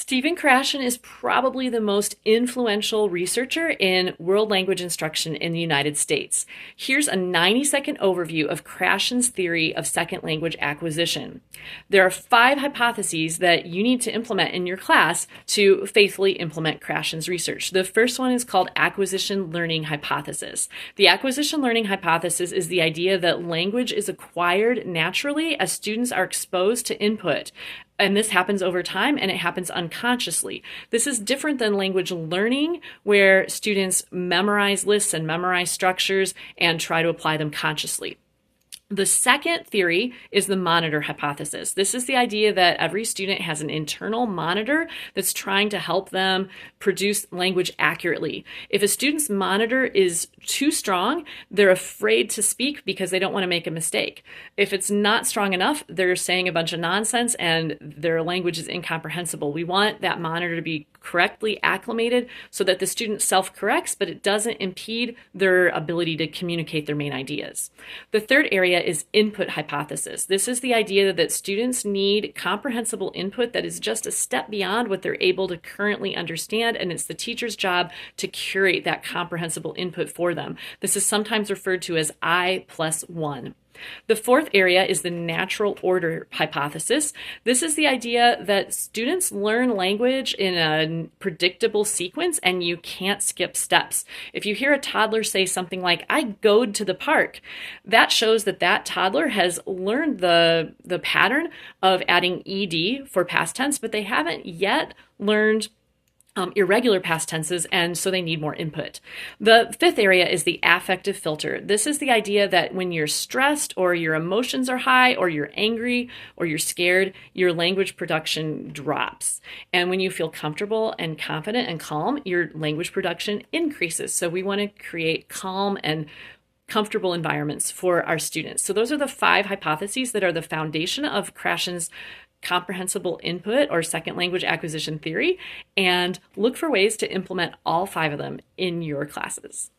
Stephen Krashen is probably the most influential researcher in world language instruction in the United States. Here's a 90-second overview of Krashen's theory of second language acquisition. There are 5 hypotheses that you need to implement in your class to faithfully implement Krashen's research. The first one is called acquisition learning hypothesis. The acquisition learning hypothesis is the idea that language is acquired naturally as students are exposed to input. And this happens over time and it happens unconsciously. This is different than language learning, where students memorize lists and memorize structures and try to apply them consciously. The second theory is the monitor hypothesis. This is the idea that every student has an internal monitor that's trying to help them produce language accurately. If a student's monitor is too strong, they're afraid to speak because they don't want to make a mistake. If it's not strong enough, they're saying a bunch of nonsense and their language is incomprehensible. We want that monitor to be correctly acclimated so that the student self-corrects, but it doesn't impede their ability to communicate their main ideas. The third area is input hypothesis. This is the idea that students need comprehensible input that is just a step beyond what they're able to currently understand, and it's the teacher's job to curate that comprehensible input for them. This is sometimes referred to as I+1. The fourth area is the natural order hypothesis. This is the idea that students learn language in a predictable sequence and you can't skip steps. If you hear a toddler say something like, "I goed to the park," that shows that that toddler has learned the pattern of adding ed for past tense, but they haven't yet learned irregular past tenses, and so they need more input. The fifth area is the affective filter. This is the idea that when you're stressed or your emotions are high or you're angry or you're scared, your language production drops. And when you feel comfortable and confident and calm, your language production increases. So we want to create calm and comfortable environments for our students. So those are the 5 hypotheses that are the foundation of Krashen's comprehensible input or second language acquisition theory, and look for ways to implement all 5 of them in your classes.